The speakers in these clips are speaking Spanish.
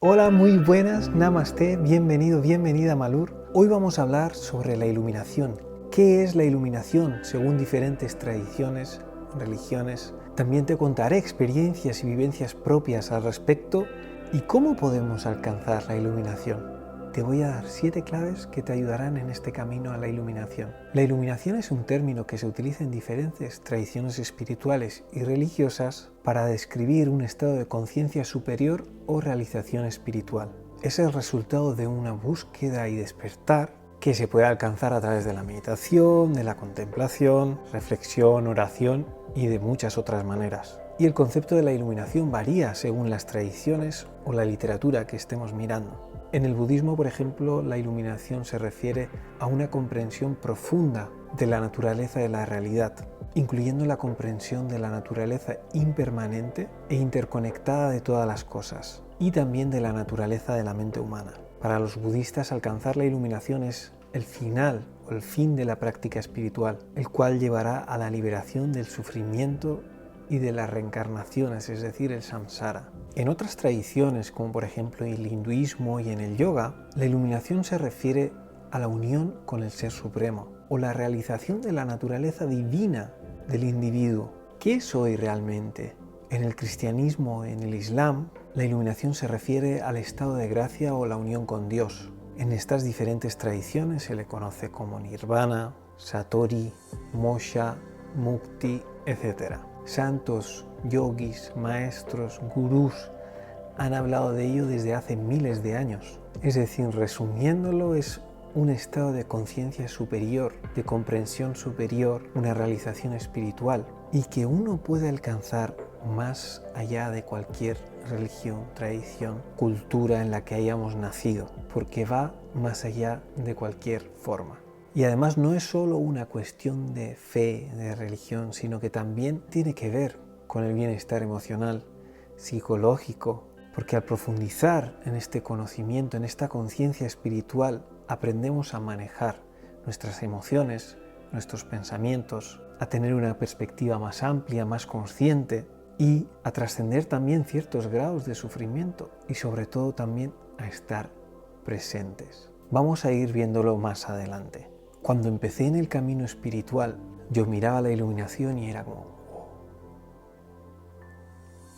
Hola, muy buenas, Namaste, bienvenido, bienvenida a Malur. Hoy vamos a hablar sobre la iluminación. ¿Qué es la iluminación según diferentes tradiciones, religiones? También te contaré experiencias y vivencias propias al respecto y cómo podemos alcanzar la iluminación. Te voy a dar 7 claves que te ayudarán en este camino a la iluminación. La iluminación es un término que se utiliza en diferentes tradiciones espirituales y religiosas para describir un estado de conciencia superior o realización espiritual. Es el resultado de una búsqueda y despertar que se puede alcanzar a través de la meditación, de la contemplación, reflexión, oración y de muchas otras maneras. Y el concepto de la iluminación varía según las tradiciones o la literatura que estemos mirando. En el budismo, por ejemplo, la iluminación se refiere a una comprensión profunda de la naturaleza de la realidad, incluyendo la comprensión de la naturaleza impermanente e interconectada de todas las cosas, y también de la naturaleza de la mente humana. Para los budistas, alcanzar la iluminación es el final o el fin de la práctica espiritual, el cual llevará a la liberación del sufrimiento y de las reencarnaciones, es decir, el samsara. En otras tradiciones, como por ejemplo en el hinduismo y en el yoga, la iluminación se refiere a la unión con el Ser Supremo o la realización de la naturaleza divina del individuo. ¿Qué soy realmente? En el cristianismo o en el islam, la iluminación se refiere al estado de gracia o la unión con Dios. En estas diferentes tradiciones se le conoce como nirvana, satori, moksha, mukti, etc. Santos, yogis, maestros, gurús han hablado de ello desde hace miles de años. Es decir, resumiéndolo, es un estado de conciencia superior, de comprensión superior, una realización espiritual y que uno puede alcanzar más allá de cualquier religión, tradición, cultura en la que hayamos nacido, porque va más allá de cualquier forma. Y además no es solo una cuestión de fe, de religión, sino que también tiene que ver con el bienestar emocional, psicológico, porque al profundizar en este conocimiento, en esta conciencia espiritual, aprendemos a manejar nuestras emociones, nuestros pensamientos, a tener una perspectiva más amplia, más consciente y a trascender también ciertos grados de sufrimiento y sobre todo también a estar presentes. Vamos a ir viéndolo más adelante. Cuando empecé en el camino espiritual, yo miraba la iluminación y era como, oh,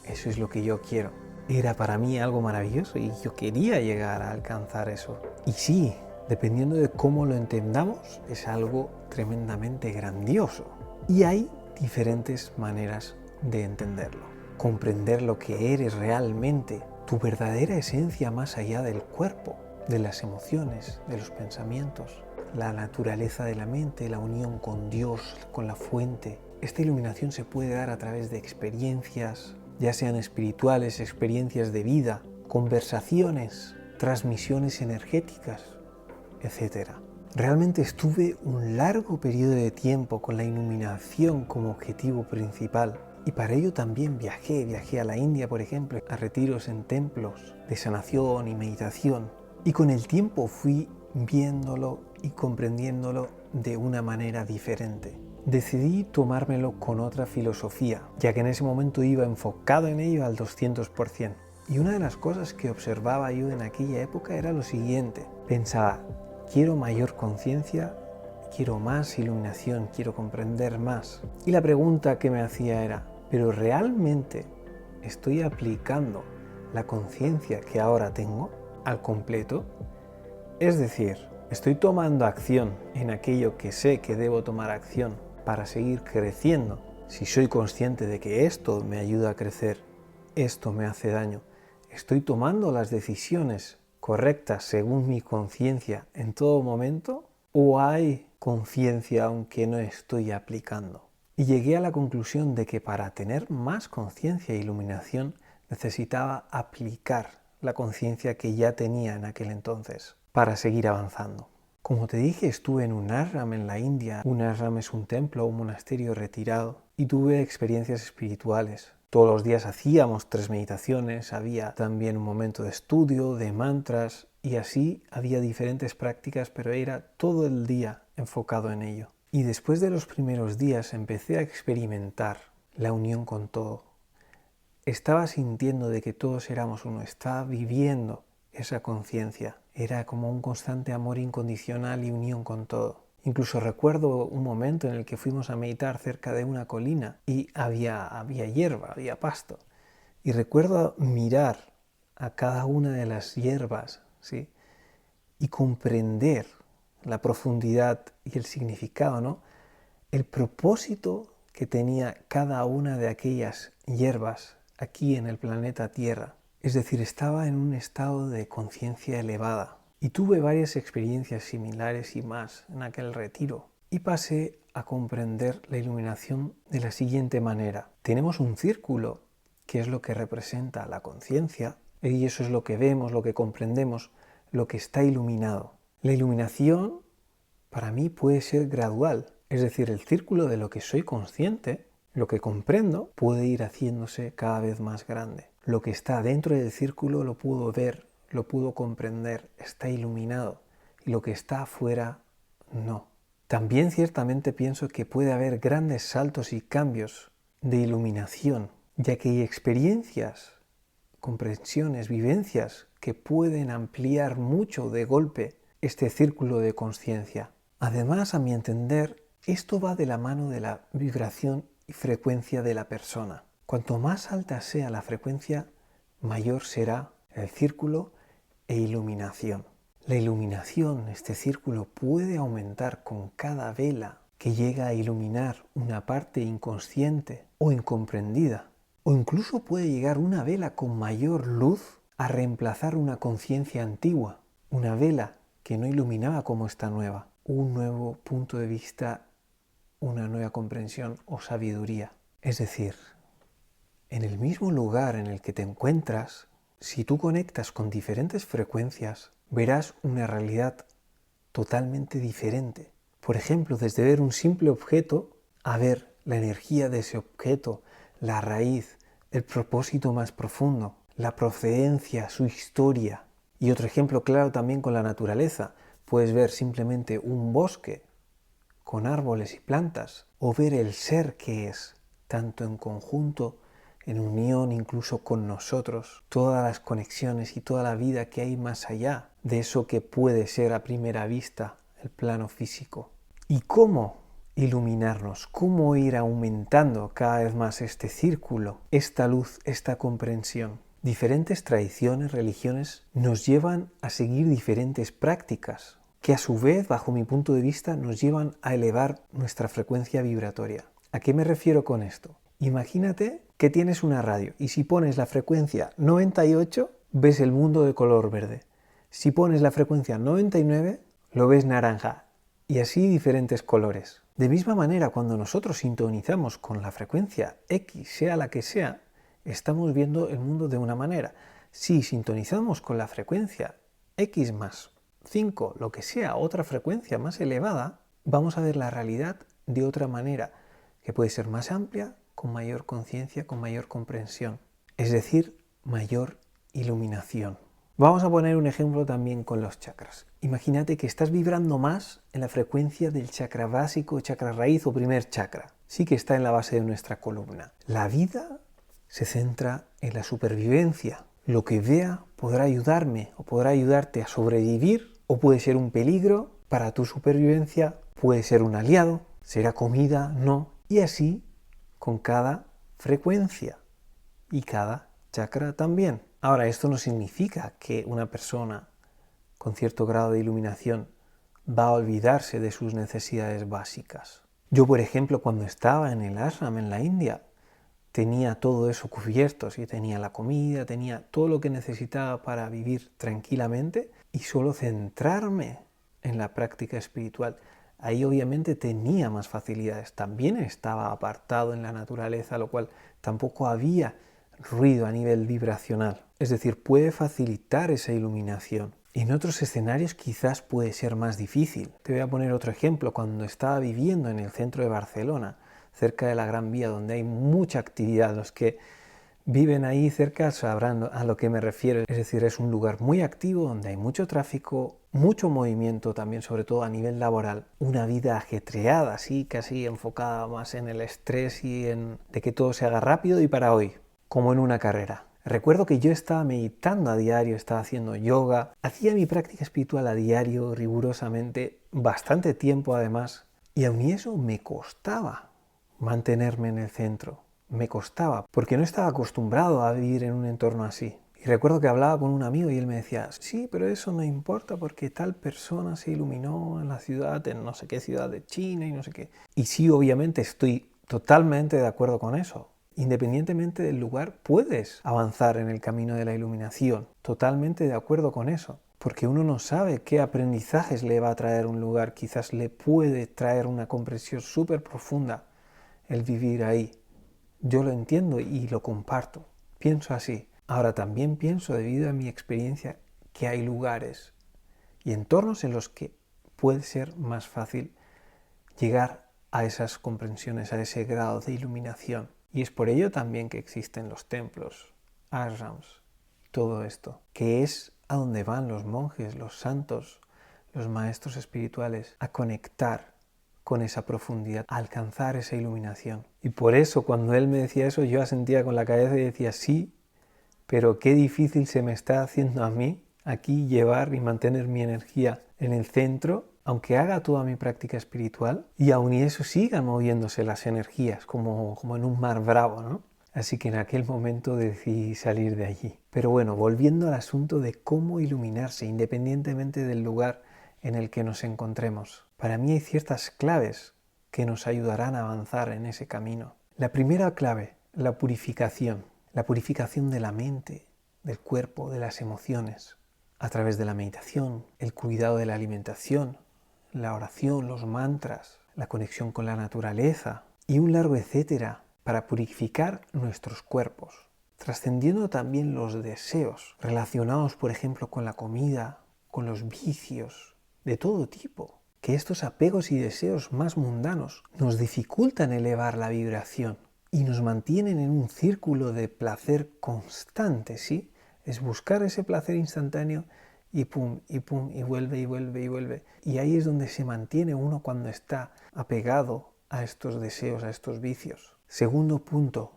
eso es lo que yo quiero. Era para mí algo maravilloso y yo quería llegar a alcanzar eso. Y sí, dependiendo de cómo lo entendamos, es algo tremendamente grandioso. Y hay diferentes maneras de entenderlo. Comprender lo que eres realmente, tu verdadera esencia más allá del cuerpo, de las emociones, de los pensamientos, la naturaleza de la mente, la unión con Dios, con la fuente. Esta iluminación se puede dar a través de experiencias, ya sean espirituales, experiencias de vida, conversaciones, transmisiones energéticas, etc. Realmente estuve un largo periodo de tiempo con la iluminación como objetivo principal y para ello también viajé a la India, por ejemplo, a retiros en templos de sanación y meditación y con el tiempo fui viéndolo y comprendiéndolo de una manera diferente. Decidí tomármelo con otra filosofía, ya que en ese momento iba enfocado en ello al 200%. Y una de las cosas que observaba yo en aquella época era lo siguiente. Pensaba, quiero mayor conciencia, quiero más iluminación, quiero comprender más. Y la pregunta que me hacía era, ¿pero realmente estoy aplicando la conciencia que ahora tengo al completo? Es decir, estoy tomando acción en aquello que sé que debo tomar acción para seguir creciendo. Si soy consciente de que esto me ayuda a crecer, esto me hace daño, ¿estoy tomando las decisiones correctas según mi conciencia en todo momento? ¿O hay conciencia aunque no estoy aplicando? Y llegué a la conclusión de que para tener más conciencia e iluminación necesitaba aplicar la conciencia que ya tenía en aquel entonces para seguir avanzando. Como te dije, estuve en un ashram en la India. Un ashram es un templo o un monasterio retirado y tuve experiencias espirituales. Todos los días hacíamos 3 meditaciones, había también un momento de estudio, de mantras y así había diferentes prácticas, pero era todo el día enfocado en ello. Y después de los primeros días empecé a experimentar la unión con todo, estaba sintiendo de que todos éramos uno, estaba viviendo esa conciencia. Era como un constante amor incondicional y unión con todo. Incluso recuerdo un momento en el que fuimos a meditar cerca de una colina y había hierba, había pasto. Y recuerdo mirar a cada una de las hierbas, ¿sí? Y comprender la profundidad y el significado, ¿no? El propósito que tenía cada una de aquellas hierbas aquí en el planeta Tierra. Es decir, estaba en un estado de conciencia elevada. Y tuve varias experiencias similares y más en aquel retiro. Y pasé a comprender la iluminación de la siguiente manera. Tenemos un círculo, que es lo que representa la conciencia, y eso es lo que vemos, lo que comprendemos, lo que está iluminado. La iluminación, para mí, puede ser gradual. Es decir, el círculo de lo que soy consciente, lo que comprendo, puede ir haciéndose cada vez más grande. Lo que está dentro del círculo lo puedo ver, lo puedo comprender, está iluminado. Y lo que está afuera, no. También ciertamente pienso que puede haber grandes saltos y cambios de iluminación, ya que hay experiencias, comprensiones, vivencias que pueden ampliar mucho de golpe este círculo de conciencia. Además, a mi entender, esto va de la mano de la vibración y frecuencia de la persona. Cuanto más alta sea la frecuencia, mayor será el círculo e iluminación. La iluminación, este círculo, puede aumentar con cada vela que llega a iluminar una parte inconsciente o incomprendida. O incluso puede llegar una vela con mayor luz a reemplazar una conciencia antigua, una vela que no iluminaba como esta nueva, un nuevo punto de vista, una nueva comprensión o sabiduría. Es decir, en el mismo lugar en el que te encuentras, si tú conectas con diferentes frecuencias, verás una realidad totalmente diferente. Por ejemplo, desde ver un simple objeto a ver la energía de ese objeto, la raíz, el propósito más profundo, la procedencia, su historia. Y otro ejemplo claro también con la naturaleza. Puedes ver simplemente un bosque con árboles y plantas o ver el ser que es, tanto en conjunto, en unión incluso con nosotros, todas las conexiones y toda la vida que hay más allá de eso que puede ser a primera vista el plano físico. ¿Y cómo iluminarnos? ¿Cómo ir aumentando cada vez más este círculo, esta luz, esta comprensión? Diferentes tradiciones, religiones nos llevan a seguir diferentes prácticas que a su vez, bajo mi punto de vista, nos llevan a elevar nuestra frecuencia vibratoria. ¿A qué me refiero con esto? Imagínate que tienes una radio y si pones la frecuencia 98, ves el mundo de color verde. Si pones la frecuencia 99, lo ves naranja y así diferentes colores. De misma manera, cuando nosotros sintonizamos con la frecuencia X, sea la que sea, estamos viendo el mundo de una manera. Si sintonizamos con la frecuencia X más 5, lo que sea, otra frecuencia más elevada, vamos a ver la realidad de otra manera, que puede ser más amplia, con mayor conciencia, con mayor comprensión, es decir, mayor iluminación. Vamos a poner un ejemplo también con los chakras. Imagínate que estás vibrando más en la frecuencia del chakra básico, chakra raíz o primer chakra. Sí que está en la base de nuestra columna. La vida se centra en la supervivencia. Lo que vea podrá ayudarme o podrá ayudarte a sobrevivir o puede ser un peligro para tu supervivencia, puede ser un aliado, será comida, no, y así con cada frecuencia y cada chakra también. Ahora, esto no significa que una persona con cierto grado de iluminación va a olvidarse de sus necesidades básicas. Yo, por ejemplo, cuando estaba en el ashram en la India, tenía todo eso cubierto, ¿sí? Tenía la comida, tenía todo lo que necesitaba para vivir tranquilamente y solo centrarme en la práctica espiritual. Ahí obviamente tenía más facilidades. También estaba apartado en la naturaleza, lo cual tampoco había ruido a nivel vibracional. Es decir, puede facilitar esa iluminación. En otros escenarios quizás puede ser más difícil. Te voy a poner otro ejemplo. Cuando estaba viviendo en el centro de Barcelona, cerca de la Gran Vía, donde hay mucha actividad, los que viven ahí cerca sabrán a lo que me refiero. Es decir, es un lugar muy activo, donde hay mucho tráfico, mucho movimiento también, sobre todo a nivel laboral. Una vida ajetreada, así, casi enfocada más en el estrés y en de que todo se haga rápido y para hoy. como en una carrera. Recuerdo que yo estaba meditando a diario, estaba haciendo yoga, hacía mi práctica espiritual a diario, rigurosamente, bastante tiempo además, y a mí eso me costaba mantenerme en el centro. Me costaba, porque no estaba acostumbrado a vivir en un entorno así. Y recuerdo que hablaba con un amigo y él me decía, sí, pero eso no importa porque tal persona se iluminó en la ciudad, en no sé qué ciudad de China y no sé qué. Y sí, obviamente estoy totalmente de acuerdo con eso. Independientemente del lugar, puedes avanzar en el camino de la iluminación. Totalmente de acuerdo con eso. Porque uno no sabe qué aprendizajes le va a traer un lugar. Quizás le puede traer una comprensión súper profunda el vivir ahí. Yo lo entiendo y lo comparto. Pienso así. Ahora también pienso, debido a mi experiencia, que hay lugares y entornos en los que puede ser más fácil llegar a esas comprensiones, a ese grado de iluminación. Y es por ello también que existen los templos, ashrams, todo esto, que es a donde van los monjes, los santos, los maestros espirituales, a conectar con esa profundidad, a alcanzar esa iluminación. Y por eso cuando él me decía eso, yo asentía con la cabeza y decía, sí, pero qué difícil se me está haciendo a mí aquí llevar y mantener mi energía en el centro, aunque haga toda mi práctica espiritual, y aun y eso sigan moviéndose las energías, como en un mar bravo, ¿no? Así que en aquel momento decidí salir de allí. Pero bueno, volviendo al asunto de cómo iluminarse, independientemente del lugar en el que nos encontremos. Para mí hay ciertas claves que nos ayudarán a avanzar en ese camino. La primera clave, la purificación de la mente, del cuerpo, de las emociones, a través de la meditación, el cuidado de la alimentación, la oración, los mantras, la conexión con la naturaleza y un largo etcétera para purificar nuestros cuerpos, trascendiendo también los deseos relacionados, por ejemplo, con la comida, con los vicios de todo tipo, que estos apegos y deseos más mundanos nos dificultan elevar la vibración y nos mantienen en un círculo de placer constante, ¿sí? Es buscar ese placer instantáneo y pum, y vuelve, y vuelve, y vuelve. Y ahí es donde se mantiene uno cuando está apegado a estos deseos, a estos vicios. Segundo punto,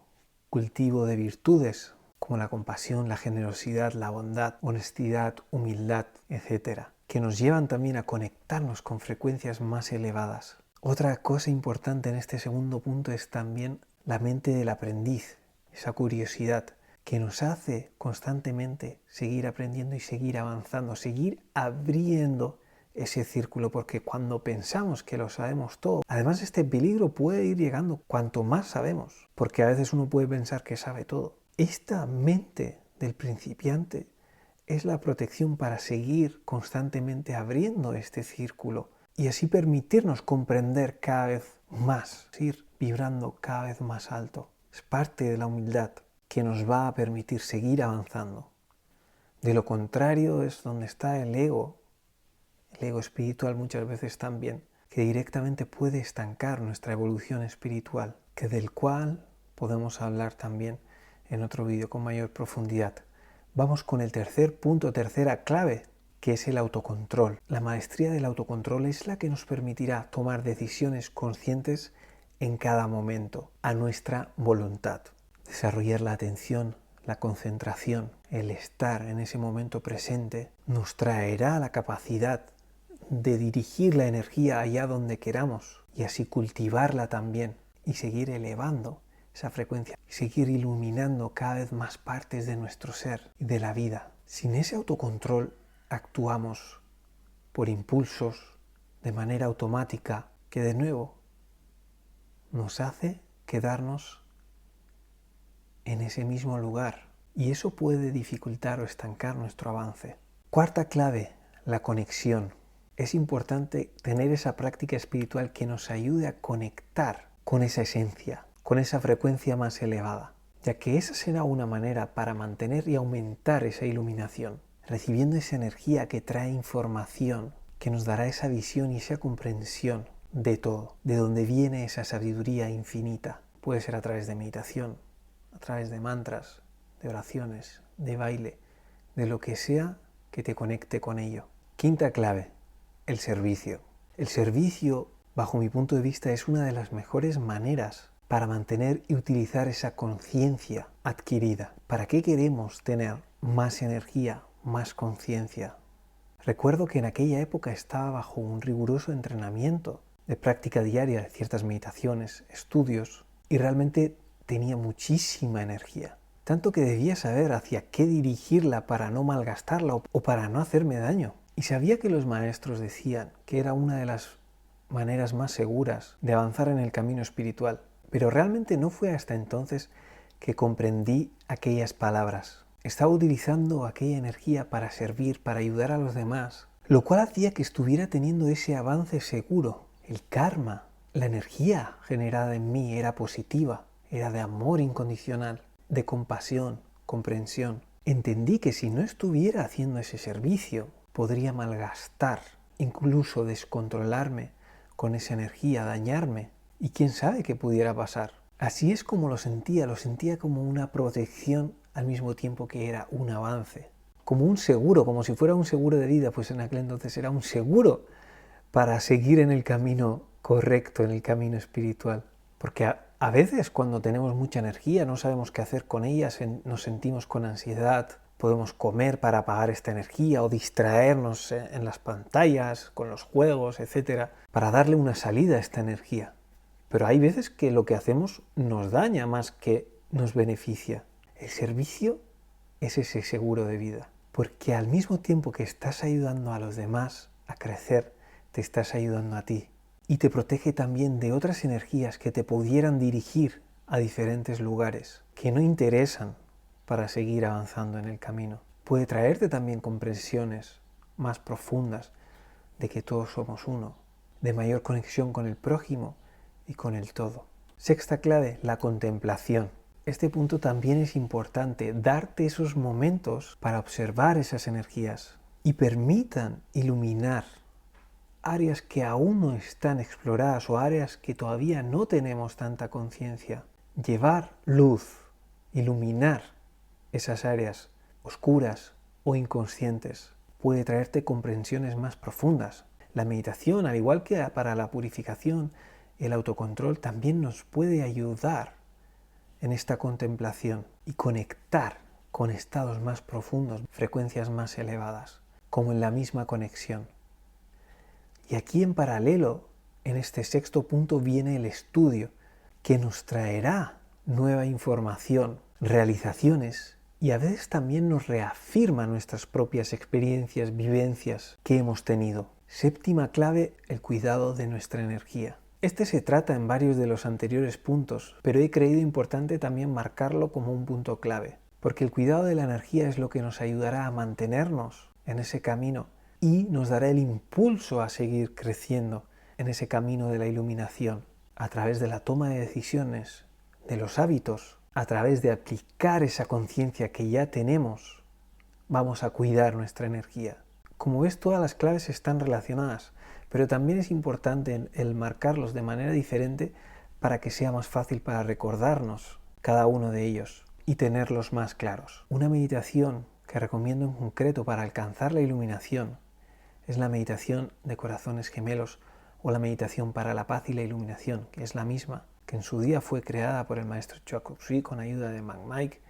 cultivo de virtudes, como la compasión, la generosidad, la bondad, honestidad, humildad, etc., que nos llevan también a conectarnos con frecuencias más elevadas. Otra cosa importante en este segundo punto es también la mente del aprendiz, esa curiosidad que nos hace constantemente seguir aprendiendo y seguir avanzando, seguir abriendo ese círculo, porque cuando pensamos que lo sabemos todo, además este peligro puede ir llegando cuanto más sabemos, porque a veces uno puede pensar que sabe todo. Esta mente del principiante es la protección para seguir constantemente abriendo este círculo y así permitirnos comprender cada vez más, ir vibrando cada vez más alto. Es parte de la humildad que nos va a permitir seguir avanzando. De lo contrario es donde está el ego espiritual muchas veces también, que directamente puede estancar nuestra evolución espiritual, que del cual podemos hablar también en otro vídeo con mayor profundidad. Vamos con el tercer punto, tercera clave, que es el autocontrol. La maestría del autocontrol es la que nos permitirá tomar decisiones conscientes en cada momento, a nuestra voluntad. Desarrollar la atención, la concentración, el estar en ese momento presente, nos traerá la capacidad de dirigir la energía allá donde queramos y así cultivarla también y seguir elevando esa frecuencia y seguir iluminando cada vez más partes de nuestro ser y de la vida. Sin ese autocontrol actuamos por impulsos de manera automática que de nuevo nos hace quedarnos en ese mismo lugar y eso puede dificultar o estancar nuestro avance. Cuarta clave, la conexión. Es importante tener esa práctica espiritual que nos ayude a conectar con esa esencia, con esa frecuencia más elevada, ya que esa será una manera para mantener y aumentar esa iluminación, recibiendo esa energía que trae información, que nos dará esa visión y esa comprensión de todo, de donde viene esa sabiduría infinita. Puede ser a través de meditación, a través de mantras, de oraciones, de baile, de lo que sea que te conecte con ello. Quinta clave, el servicio. El servicio, bajo mi punto de vista, es una de las mejores maneras para mantener y utilizar esa conciencia adquirida. ¿Para qué queremos tener más energía, más conciencia? Recuerdo que en aquella época estaba bajo un riguroso entrenamiento de práctica diaria de ciertas meditaciones, estudios, y realmente tenía muchísima energía. Tanto que debía saber hacia qué dirigirla para no malgastarla o para no hacerme daño. Y sabía que los maestros decían que era una de las maneras más seguras de avanzar en el camino espiritual. Pero realmente no fue hasta entonces que comprendí aquellas palabras. Estaba utilizando aquella energía para servir, para ayudar a los demás, lo cual hacía que estuviera teniendo ese avance seguro. El karma, la energía generada en mí era positiva, era de amor incondicional, de compasión, comprensión. Entendí que si no estuviera haciendo ese servicio, podría malgastar, incluso descontrolarme con esa energía, dañarme, y quién sabe qué pudiera pasar. Así es como lo sentía como una protección al mismo tiempo que era un avance, como un seguro, como si fuera un seguro de vida, pues en aquel entonces era un seguro para seguir en el camino correcto, en el camino espiritual. Porque a veces cuando tenemos mucha energía no sabemos qué hacer con ella, nos sentimos con ansiedad, podemos comer para apagar esta energía o distraernos en las pantallas, con los juegos, etcétera, para darle una salida a esta energía. Pero hay veces que lo que hacemos nos daña más que nos beneficia. El servicio es ese seguro de vida, porque al mismo tiempo que estás ayudando a los demás a crecer, te estás ayudando a ti. Y te protege también de otras energías que te pudieran dirigir a diferentes lugares que no interesan para seguir avanzando en el camino. Puede traerte también comprensiones más profundas de que todos somos uno, de mayor conexión con el prójimo y con el todo. Sexta clave, la contemplación. Este punto también es importante, darte esos momentos para observar esas energías y permitan iluminar áreas que aún no están exploradas o áreas que todavía no tenemos tanta conciencia. Llevar luz, iluminar esas áreas oscuras o inconscientes puede traerte comprensiones más profundas. La meditación, al igual que para la purificación, el autocontrol también nos puede ayudar en esta contemplación y conectar con estados más profundos, frecuencias más elevadas, como en la misma conexión. Y aquí en paralelo, en este sexto punto, viene el estudio que nos traerá nueva información, realizaciones y a veces también nos reafirma nuestras propias experiencias, vivencias que hemos tenido. Séptima clave, el cuidado de nuestra energía. Este se trata en varios de los anteriores puntos, pero he creído importante también marcarlo como un punto clave, porque el cuidado de la energía es lo que nos ayudará a mantenernos en ese camino y nos dará el impulso a seguir creciendo en ese camino de la iluminación, a través de la toma de decisiones, de los hábitos, a través de aplicar esa conciencia que ya tenemos, vamos a cuidar nuestra energía. Como ves, todas las claves están relacionadas, pero también es importante el marcarlos de manera diferente para que sea más fácil para recordarnos cada uno de ellos y tenerlos más claros. Una meditación que recomiendo en concreto para alcanzar la iluminación es la meditación de corazones gemelos o la meditación para la paz y la iluminación, que es la misma, que en su día fue creada por el maestro Choa Kok Sui con ayuda de Mag Mike,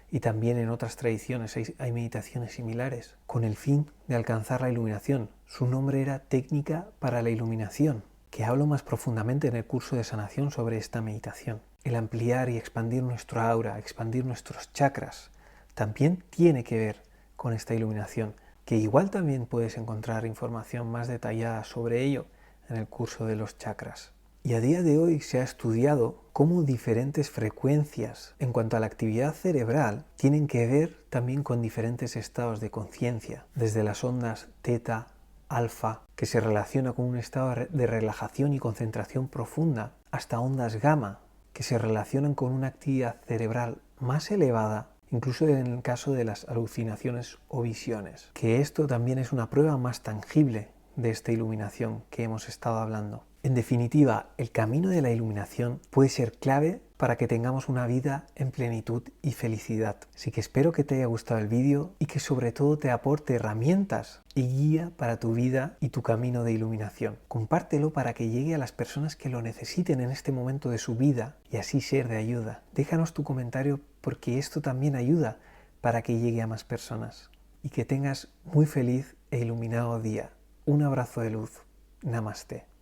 y también en otras tradiciones hay meditaciones similares, con el fin de alcanzar la iluminación. Su nombre era Técnica para la Iluminación, que hablo más profundamente en el curso de sanación sobre esta meditación. El ampliar y expandir nuestro aura, expandir nuestros chakras, también tiene que ver con esta iluminación, que igual también puedes encontrar información más detallada sobre ello en el curso de los chakras. Y a día de hoy se ha estudiado cómo diferentes frecuencias en cuanto a la actividad cerebral tienen que ver también con diferentes estados de conciencia, desde las ondas teta, alfa, que se relaciona con un estado de relajación y concentración profunda, hasta ondas gamma, que se relacionan con una actividad cerebral más elevada, incluso en el caso de las alucinaciones o visiones, que esto también es una prueba más tangible de esta iluminación que hemos estado hablando. En definitiva, el camino de la iluminación puede ser clave para que tengamos una vida en plenitud y felicidad. Así que espero que te haya gustado el vídeo y que sobre todo te aporte herramientas y guía para tu vida y tu camino de iluminación. Compártelo para que llegue a las personas que lo necesiten en este momento de su vida y así ser de ayuda. Déjanos tu comentario porque esto también ayuda para que llegue a más personas. Y que tengas muy feliz e iluminado día. Un abrazo de luz. Namaste.